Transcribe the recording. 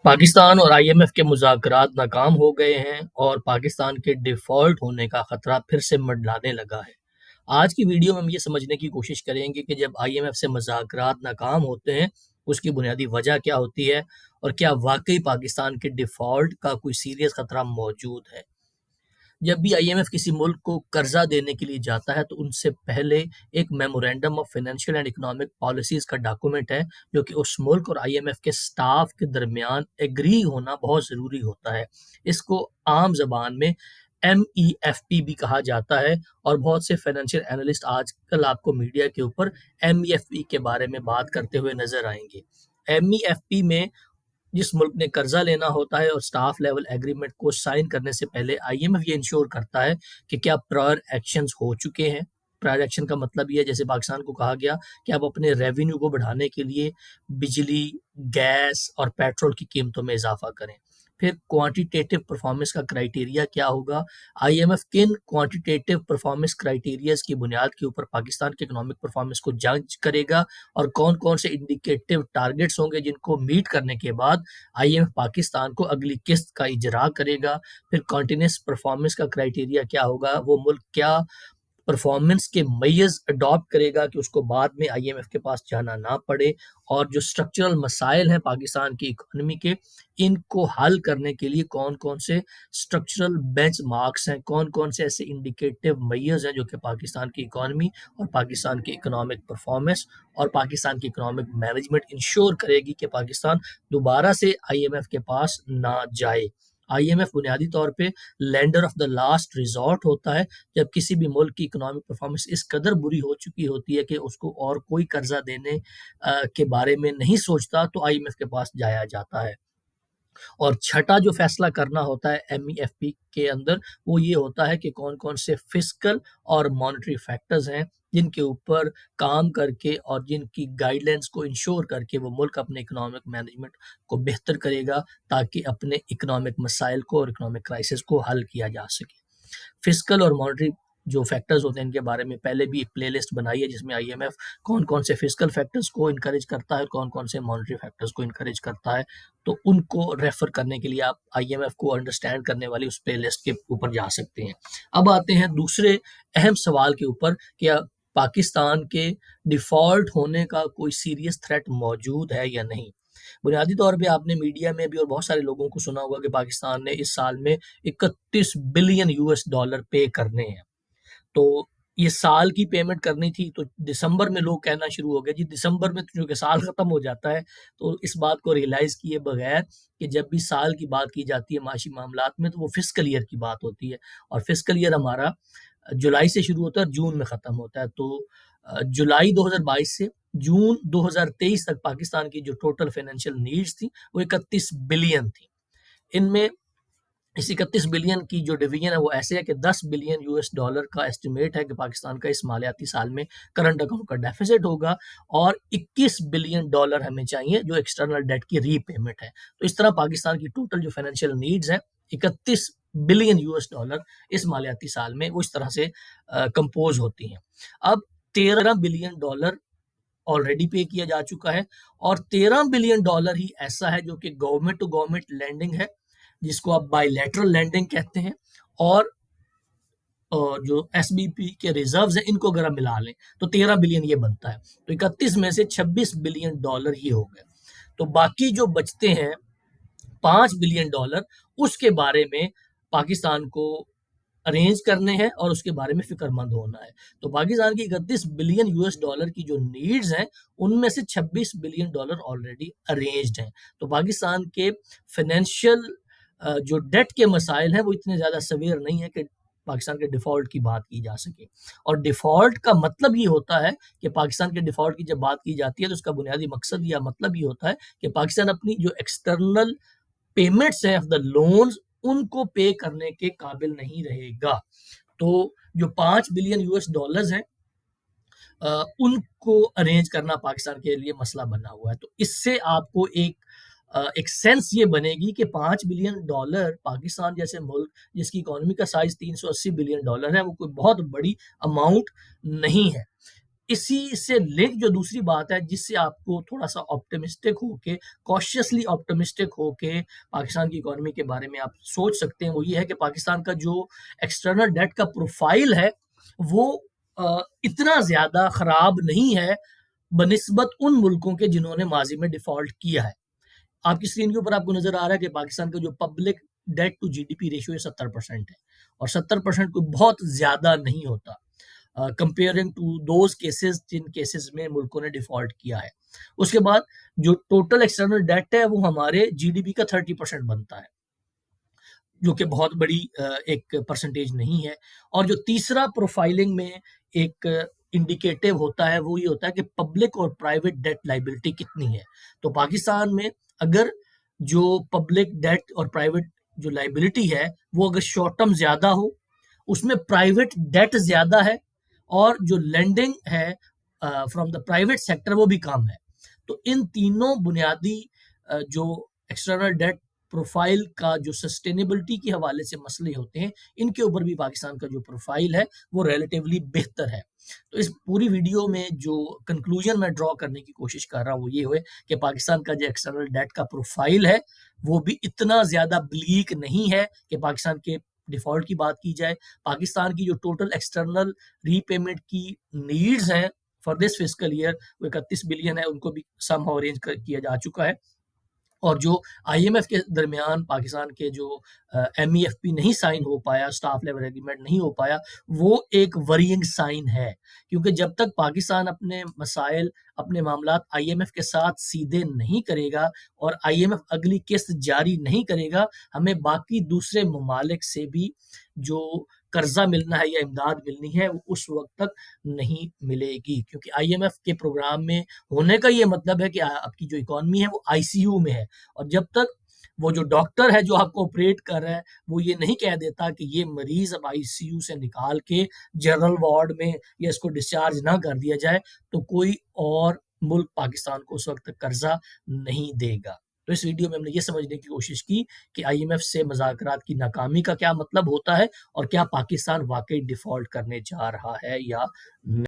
پاکستان اور I am F کے مذاکرات ناکام ہو گئے ہیں اور پاکستان کے ڈیفالٹ ہونے کا خطرہ پھر سے منڈلانے لگا ہے۔ آج کی ویڈیو میں ہم یہ سمجھنے کی کوشش کریں گے کہ جب آئی ایم ایف سے مذاکرات ناکام ہوتے ہیں اس کی بنیادی وجہ کیا ہوتی ہے اور کیا واقعی پاکستان کے ڈیفالٹ کا کوئی سیریس خطرہ موجود ہے۔ جب بھی آئی ایم ایف کسی ملک کو قرضہ دینے کے لیے جاتا ہے تو ان سے پہلے ایک memorandum of financial and economic policies کا ڈاکومنٹ ہے جو کہ اس ملک اور آئی ایم ایف کے سٹاف کے درمیان ایگری ہونا بہت ضروری ہوتا ہے۔ اس کو عام زبان میں ایم ای ایف پی بھی کہا جاتا ہے اور بہت سے فائنینشیل اینالسٹ آج کل آپ کو میڈیا کے اوپر ایم ای ایف پی کے بارے میں بات کرتے ہوئے نظر آئیں گے۔ ایم ای ایف پی میں جس ملک نے قرضہ لینا ہوتا ہے اور سٹاف لیول ایگریمنٹ کو سائن کرنے سے پہلے آئی ایم ایف یہ انشور کرتا ہے کہ کیا پرائر ایکشنز ہو چکے ہیں۔ پرائر ایکشن کا مطلب یہ ہے جیسے پاکستان کو کہا گیا کہ آپ اپنے ریونیو کو بڑھانے کے لیے بجلی، گیس اور پیٹرول کی قیمتوں میں اضافہ کریں۔ پھر کوانٹیٹیو پرفارمنس کا کرائیٹیریا کیا ہوگا، آئی ایم ایف کن کوانٹیٹیو پرفارمنس کرائیٹیریاز کی بنیاد کے اوپر پاکستان کے اکنامک پرفارمنس کو جج کرے گا اور کون کون سے انڈیکیٹو ٹارگٹس ہوں گے جن کو میٹ کرنے کے بعد آئی ایم ایف پاکستان کو اگلی قسط کا اجرا کرے گا۔ پھر کنٹینیوس پرفارمنس کا کرائیٹیریا کیا ہوگا، وہ ملک کیا پرفارمنس کے میز اڈاپٹ کرے گا کہ اس کو بعد میں آئی ایم ایف کے پاس جانا نہ پڑے، اور جو سٹرکچرل مسائل ہیں پاکستان کی اکانومی کے ان کو حل کرنے کے لیے کون کون سے سٹرکچرل بینچ مارکس ہیں، کون کون سے ایسے انڈیکیٹو میئرز ہیں جو کہ پاکستان کی اکانومی اور پاکستان کی اکنامک پرفارمنس اور پاکستان کی اکنامک مینجمنٹ انشور کرے گی کہ پاکستان دوبارہ سے آئی ایم ایف کے پاس نہ جائے۔ آئی ایم ایف بنیادی طور پہ lander of the last resort ہوتا ہے۔ جب کسی بھی ملک کی اکنامک پرفارمنس اس قدر بری ہو چکی ہوتی ہے کہ اس کو اور کوئی قرضہ دینے کے بارے میں نہیں سوچتا تو آئی ایم ایف کے پاس جایا جاتا ہے۔ اور چھٹا جو فیصلہ کرنا ہوتا ہے ایم ای ایف پی کے اندر وہ یہ ہوتا ہے کہ کون کون سے فسکل اور مانیٹری فیکٹرز ہیں جن کے اوپر کام کر کے اور جن کی گائیڈ لائنس کو انشور کر کے وہ ملک اپنے اکنامک مینجمنٹ کو بہتر کرے گا تاکہ اپنے اکنامک مسائل کو اور اکنامک کرائسس کو حل کیا جا سکے۔ فسکل اور مانیٹری جو فیکٹرز ہوتے ہیں ان کے بارے میں پہلے بھی ایک پلے لسٹ بنائی ہے جس میں آئی ایم ایف کون کون سے فسکل فیکٹرز کو انکریج کرتا ہے اور کون کون سے مانیٹری فیکٹرز کو انکریج کرتا ہے، تو ان کو ریفر کرنے کے لیے آپ آئی ایم ایف کو انڈرسٹینڈ کرنے والی اس پلے لسٹ کے اوپر جا سکتے ہیں۔ اب آتے ہیں دوسرے اہم سوال کے اوپر کہ پاکستان کے ڈیفالٹ ہونے کا کوئی سیریس تھریٹ موجود ہے یا نہیں۔ بنیادی طور پہ آپ نے میڈیا میں بھی اور بہت سارے لوگوں کو سنا ہوگا کہ پاکستان نے اس سال میں 31 بلین یو ایس ڈالر پے کرنے ہیں، تو یہ سال کی پیمنٹ کرنی تھی، تو دسمبر میں لوگ کہنا شروع ہو گئے جی دسمبر میں چونکہ سال ختم ہو جاتا ہے تو اس بات کو ریئلائز کیے بغیر کہ جب بھی سال کی بات کی جاتی ہے معاشی معاملات میں تو وہ فسکل ایئر کی بات ہوتی ہے، اور فسکل ایئر ہمارا جولائی سے شروع ہوتا ہے اور جون میں ختم ہوتا ہے، تو جولائی 2022 سے جون 2023 تک پاکستان کی جو ٹوٹل فائنینشیل نیڈز تھی وہ 31 بلین تھی۔ ان میں اس 31 بلین کی جو ڈویژن ہے وہ ایسے ہے کہ 10 بلین یو ایس ڈالر کا ایسٹیمیٹ ہے کہ پاکستان کا اس مالیاتی سال میں کرنٹ اکاؤنٹ کا ڈیفیسٹ ہوگا، اور 21 بلین ڈالر ہمیں چاہیے جو ایکسٹرنل ڈیٹ کی ری پیمنٹ ہے۔ تو اس طرح پاکستان کی ٹوٹل جو فائنینشیل نیڈز ہیں 31 بلین یو ایس ڈالر اس مالیاتی سال میں وہ اس طرح سے کمپوز ہوتی ہیں۔ اب 13 بلین ڈالر آلریڈی پے کیا جا چکا ہے، اور 13 بلین ڈالر ہی ایسا ہے جو کہ گورنمنٹ ٹو گورنمنٹ لینڈنگ ہے جس کو آپ بائی لیٹرل لینڈنگ کہتے ہیں، اور جو ایس بی پی کے ریزروز ہیں ان کو اگر ہم ملا لیں تو 13 بلین یہ بنتا ہے، تو 31 میں سے 26 بلین ڈالر یہ ہو گئے، تو باقی جو بچتے ہیں 5 بلین ڈالر اس کے بارے میں پاکستان کو ارینج کرنے ہیں اور اس کے بارے میں فکر مند ہونا ہے۔ تو پاکستان کی 31 بلین یو ایس ڈالر کی جو نیڈز ہیں ان میں سے 26 بلین ڈالر آلریڈی ارینجڈ ہیں، تو پاکستان کے فائنینشیل جو ڈیٹ کے مسائل ہیں وہ اتنے زیادہ سویر نہیں ہے کہ پاکستان کے ڈیفالٹ کی بات کی جا سکے۔ اور ڈیفالٹ کا مطلب یہ ہوتا ہے کہ پاکستان کے ڈیفالٹ کی جب بات کی جاتی ہے تو اس کا بنیادی مقصد یا مطلب یہ ہوتا ہے کہ پاکستان اپنی جو ایکسٹرنل پیمنٹس ہیں آف دا لونز ان کو پے کرنے کے قابل نہیں رہے گا، تو جو 5 بلین یو ایس ڈالرز ہیں ان کو ارینج کرنا پاکستان کے لیے مسئلہ بنا ہوا ہے۔ تو اس سے آپ کو ایک سینس یہ بنے گی کہ 5 بلین ڈالر پاکستان جیسے ملک جس کی اکانومی کا سائز 380 بلین ڈالر ہے وہ کوئی بہت بڑی اماؤنٹ نہیں ہے۔ اسی سے لنک جو دوسری بات ہے جس سے آپ کو تھوڑا سا آپٹمسٹک ہو کے کاشیسلی آپٹمسٹک ہو کے پاکستان کی اکانومی کے بارے میں آپ سوچ سکتے ہیں، وہ یہ ہے کہ پاکستان کا جو ایکسٹرنل ڈیٹ کا پروفائل ہے وہ اتنا زیادہ خراب نہیں ہے بنسبت ان ملکوں کے جنہوں نے ماضی میں ڈیفالٹ کیا ہے۔ آپ کی اسکرین کے اوپر آپ کو نظر آ رہا ہے کہ پاکستان کا جو public debt to G D P ratio 70% ہے، اور 70% کوئی بہت زیادہ نہیں ہوتا کمپیئرنگ ٹو دوز کیسز جن کیسز میں ملکوں نے ڈیفالٹ کیا ہے۔ اس کے بعد جو ٹوٹل ایکسٹرنل ڈیٹ ہے وہ ہمارے جی ڈی پی کا 30% بنتا ہے، جو کہ بہت بڑی ایک پرسنٹیج نہیں ہے۔ اور جو تیسرا پروفائلنگ میں ایک انڈیکیٹو ہوتا ہے وہ یہ ہوتا ہے کہ پبلک اور پرائیویٹ ڈیٹ لائبلٹی کتنی ہے۔ تو پاکستان میں اگر جو پبلک ڈیٹ اور پرائیویٹ جو لائبلٹی ہے وہ اگر شارٹ ٹرم زیادہ ہو، اس میں پرائیویٹ ڈیٹ زیادہ ہے، اور جو لینڈنگ ہے فرام دا پرائیویٹ سیکٹر وہ بھی کم ہے، تو ان تینوں بنیادی جو ایکسٹرنل ڈیٹ پروفائل کا جو سسٹینیبلٹی کے حوالے سے مسئلے ہوتے ہیں، ان کے اوپر بھی پاکستان کا جو پروفائل ہے وہ ریلیٹیولی بہتر ہے۔ تو اس پوری ویڈیو میں جو کنکلوژن میں ڈرا کرنے کی کوشش کر رہا ہوں وہ یہ ہوئے کہ پاکستان کا جو ایکسٹرنل ڈیٹ کا پروفائل ہے وہ بھی اتنا زیادہ بلیک نہیں ہے کہ پاکستان کے ڈیفالٹ کی بات کی جائے۔ پاکستان کی جو ٹوٹل ایکسٹرنل ری پیمنٹ کی نیڈز ہیں فار دس فسکل ایئر وہ 31 بلین ہے، ان کو بھی سم ہاؤ ارینج کیا جا چکا ہے۔ اور جو آئی ایم ایف کے درمیان پاکستان کے جو ایم ای ایف پی نہیں سائن ہو پایا، سٹاف لیول ایگریمنٹ نہیں ہو پایا، وہ ایک ورینگ سائن ہے، کیونکہ جب تک پاکستان اپنے مسائل اپنے معاملات آئی ایم ایف کے ساتھ سیدھے نہیں کرے گا اور آئی ایم ایف اگلی قسط جاری نہیں کرے گا، ہمیں باقی دوسرے ممالک سے بھی جو قرضہ ملنا ہے یا امداد ملنی ہے وہ اس وقت تک نہیں ملے گی، کیونکہ آئی ایم ایف کے پروگرام میں ہونے کا یہ مطلب ہے کہ آپ کی جو اکانومی ہے وہ آئی سی یو میں ہے، اور جب تک وہ جو ڈاکٹر ہے جو آپ کو آپریٹ کر رہا ہے وہ یہ نہیں کہہ دیتا کہ یہ مریض اب آئی سی یو سے نکال کے جنرل وارڈ میں یا اس کو ڈسچارج نہ کر دیا جائے، تو کوئی اور ملک پاکستان کو اس وقت تک قرضہ نہیں دے گا۔ تو اس ویڈیو میں ہم نے یہ سمجھنے کی کوشش کی کہ آئی ایم ایف سے مذاکرات کی ناکامی کا کیا مطلب ہوتا ہے، اور کیا پاکستان واقعی ڈیفالٹ کرنے جا رہا ہے یا نہیں۔